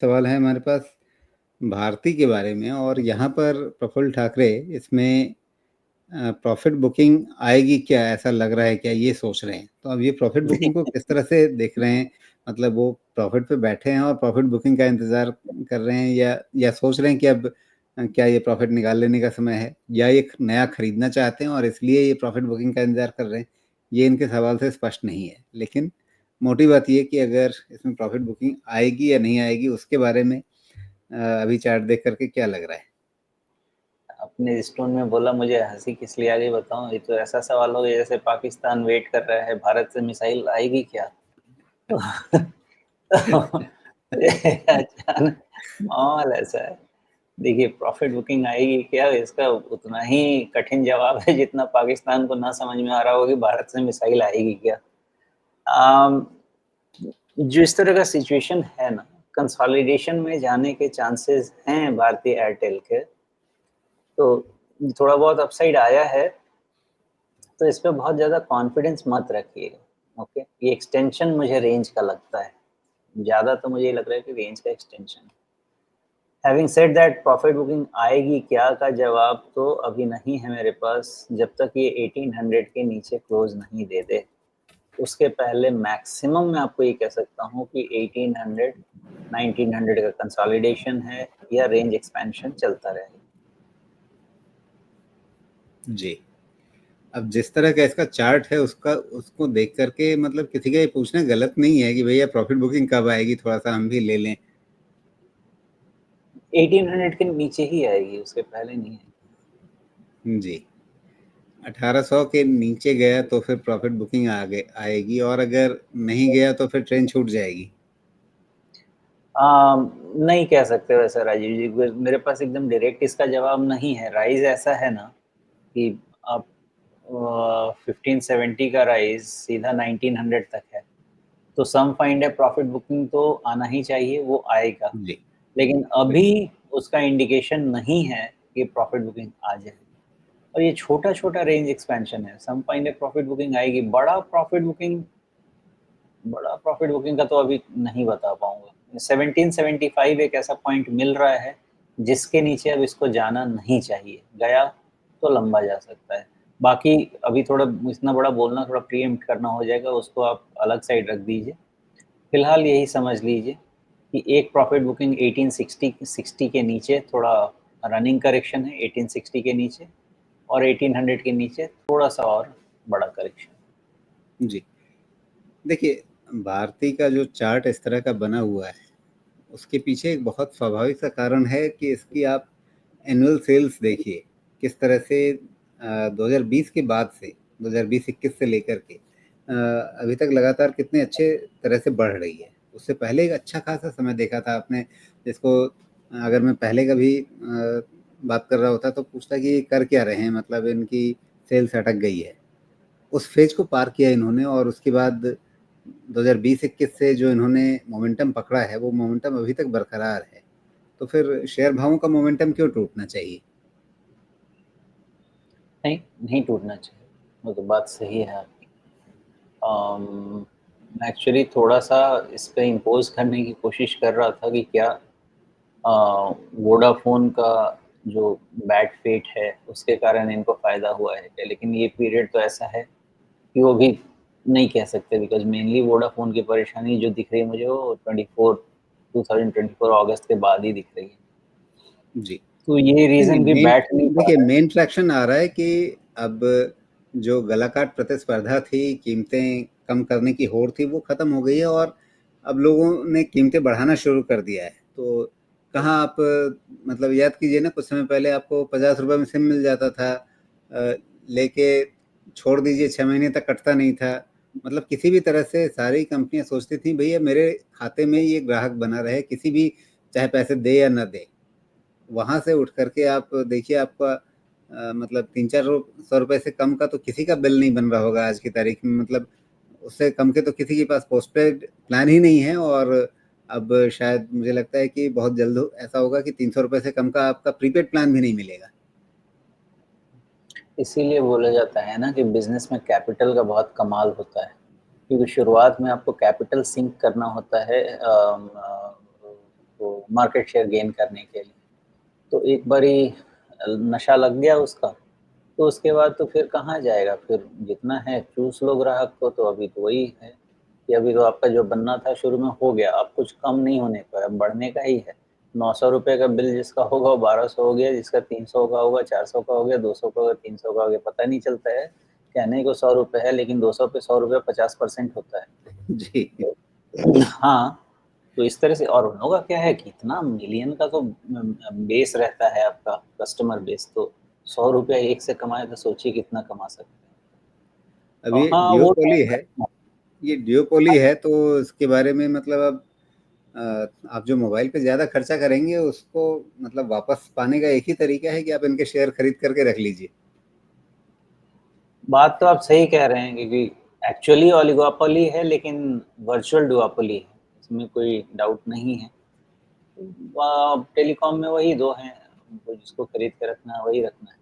सवाल है हमारे पास भारती के बारे में और यहाँ पर प्रफुल्ल ठाकरे इसमें प्रॉफिट बुकिंग आएगी क्या, ऐसा लग रहा है क्या, ये सोच रहे हैं। तो अब ये प्रॉफिट बुकिंग को किस तरह से देख रहे हैं? मतलब वो प्रॉफिट पे बैठे हैं और प्रॉफिट बुकिंग का इंतज़ार कर रहे हैं, या सोच रहे हैं कि अब क्या ये प्रॉफिट निकाल लेने का समय है, या ये नया खरीदना चाहते हैं और इसलिए ये प्रॉफिट बुकिंग का इंतज़ार कर रहे हैं? ये इनके सवाल से स्पष्ट नहीं है। लेकिन मोटी बात ये है कि अगर इसमें प्रॉफिट बुकिंग आएगी या नहीं आएगी, उसके बारे में अभी चार्ट देख करके क्या लग रहा है? अपने इस टोन में बोला, मुझे हंसी किस लिए आ गई बताऊं। ये तो ऐसा सवाल हो गया जैसे पाकिस्तान वेट कर रहा है भारत से मिसाइल आएगी क्या। तो अचानक माहौल ऐसा है। देखिए, प्रॉफिट बुकिंग आएगी क्या, इसका उतना ही कठिन जवाब है जितना पाकिस्तान को ना समझ में आ रहा हो कि भारत से मिसाइल आएगी क्या। आम, जो इस तरह का सिचुएशन है ना, कंसोलिडेशन में जाने के चांसेस हैं भारतीय एयरटेल के। तो थोड़ा बहुत अपसाइड आया है, तो इस पे बहुत ज़्यादा कॉन्फिडेंस मत रखिएगा। ओके, ये एक्सटेंशन मुझे रेंज का लगता है, ज़्यादा तो मुझे ये लग रहा है कि रेंज का extension. Having said that, profit booking आएगी क्या का जवाब तो अभी नहीं है मेरे पास, जब तक ये 1800 के नीचे क्लोज नहीं दे दे। उसके पहले मैक्सिमम मैं आपको ये कह सकता हूँ कि 1800 1900 का कंसोलिडेशन है या रेंज एक्सपेंशन चलता रहेगा। जी। अब जिस तरह का इसका चार्ट है उसको देख करके मतलब किसी का ये पूछना गलत नहीं है कि भैया प्रॉफिट बुकिंग कब आएगी, थोड़ा-सा हम भी ले लें। 1800 के नीचे ही आएगी, उसके पहले नहीं है। जी। 1800 के नीचे गया तो फिर प्रॉफिट बुकिंग आएगी, और अगर नहीं गया तो फिर ट्रेन छूट जाएगी। नहीं कह सकते वैसा राजीव जी, मेरे पास एकदम डायरेक्ट इसका जवाब नहीं है। राइज ऐसा है ना कि आप 1570 का राइज सीधा 1900 तक है, तो सम फाइंड है प्रॉफिट बुकिंग तो आना ही चाहिए, वो आएगा। जी, लेकिन अभी बिल्कुल। उसका इंडिकेशन नहीं है कि प्रॉफिट बुकिंग आ जाए, और ये छोटा छोटा रेंज एक्सपेंशन है। सम फाइंड है प्रॉफिट बुकिंग आएगी, बड़ा प्रॉफिट बुकिंग का तो अभी नहीं बता पाऊंगा। 1775 एक ऐसा पॉइंट मिल रहा है जिसके नीचे अब इसको जाना नहीं चाहिए, गया तो लंबा जा सकता है। बाकी अभी थोड़ा इतना बड़ा बोलना थोड़ा प्रीएम्प्ट करना हो जाएगा, उसको आप अलग साइड रख दीजिए। फिलहाल यही समझ लीजिए कि एक प्रॉफिट बुकिंग 1860 के नीचे थोड़ा रनिंग करेक्शन है, 1860 के नीचे, और 1800 के नीचे थोड़ा सा और बड़ा करेक्शन। जी। देखिए, भारती का जो चार्ट इस तरह का बना हुआ है, उसके पीछे एक बहुत स्वाभाविक सा कारण है कि इसकी आप एनुअल सेल्स देखिए, किस तरह से 2020 के बाद से 2020-21 से लेकर के अभी तक लगातार कितने अच्छे तरह से बढ़ रही है। उससे पहले एक अच्छा खासा समय देखा था आपने, जिसको अगर मैं पहले का भी बात कर रहा होता तो पूछता कि ये कर क्या रहे हैं, मतलब इनकी सेल्स अटक गई है। उस फेज को पार किया इन्होंने, और उसके बाद 2020-21 से जो इन्होंने मोमेंटम पकड़ा है, वो मोमेंटम अभी तक बरकरार है। तो फिर शेयर भावों का मोमेंटम क्यों टूटना चाहिए? नहीं, नहीं टूटना चाहिए, वो तो बात सही है आपकी। मैं एक्चुअली थोड़ा-सा इस पे इम्पोज़ करने की कोशिश कर रहा था कि क्या वोडाफ़ोन का जो बैड फेट है, उसके कारण इनको फ़ायदा हुआ है क्या? लेकिन ये पीरियड तो ऐसा है कि वो भी नहीं कह सकते, बिकॉज़ मेनली वोडाफ़ोन की परेशानी जो दिख रही है मुझे वो 2024 अगस्त के बाद ही दिख रही है। जी। तो ये नहीं, नहीं, रीज़न भी मेन बैठ नहीं पा देखिए, रहा है। मेन ट्रैक्शन आ रहा है कि अब जो गलाकाट प्रतिस्पर्धा थी, कीमतें कम करने की होड़ थी, वो खत्म हो गई है, और अब लोगों ने कीमतें बढ़ाना शुरू कर दिया है। तो कहाँ आप मतलब याद कीजिए ना, कुछ समय पहले आपको ₹50 में सिम मिल जाता था, लेके छोड़ दीजिए 6 महीने तक कटता नहीं था। मतलब किसी भी तरह से सारी कंपनियाँ सोचती थी भैया मेरे खाते में ये ग्राहक बना रहे, किसी भी चाहे पैसे दे या ना दे। वहाँ से उठ करके आप देखिए, आपका मतलब 3-4 सौ रुपए से कम का तो किसी का बिल नहीं बन रहा होगा आज की तारीख में। मतलब उससे कम के तो किसी के पास पोस्टपेड प्लान ही नहीं है, और अब शायद मुझे लगता है कि बहुत जल्द ऐसा होगा कि 300 रुपए से कम का आपका प्रीपेड प्लान भी नहीं मिलेगा। इसीलिए बोला जाता है ना कि बिज़नेस में कैपिटल का बहुत कमाल होता है, क्योंकि शुरुआत में आपको कैपिटल सिंक करना होता है वो मार्केट शेयर गेन करने के लिए। तो एक बारी नशा लग गया उसका, तो उसके बाद तो फिर कहाँ जाएगा, फिर जितना है चूस लो ग्राहक को, तो अभी तो वही है कि अभी तो आपका जो बनना था शुरू में हो गया, अब कुछ कम नहीं होने का है, अब बढ़ने का ही है। ₹900 का बिल जिसका होगा वो 1200 हो गया, जिसका 300 का होगा, 400 का हो गया, 200 का होगा, 300 का हो गया, पता नहीं चलता है। कहने को ₹100 है, लेकिन 200 पे ₹100 50% होता है। जी। हाँ, तो इस तरह से, और उन लोगों का क्या है कि इतना मिलियन का तो बेस रहता है आपका, कस्टमर बेस, तो ₹100 एक से कमाए तो सोचिए कितना कमा सकते हैं। अब ये हाँ, वो ड्यूओपोली है, ये ड्यूओपोली है, तो इसके बारे में मतलब अब आप जो मोबाइल पे ज़्यादा खर्चा करेंगे उसको मतलब वापस पाने का एक ही तरीका है कि आप इनके शेयर खरीद करके रख लीजिए। बात तो आप सही कह रहे हैं, क्योंकि एक्चुअली ओलिगोपोली है, लेकिन वर्चुअल डुओपोली है, इसमें कोई डाउट नहीं है। टेलीकॉम में वही 2 हैं, उनको जिसको खरीद के रखना है वही रखना है।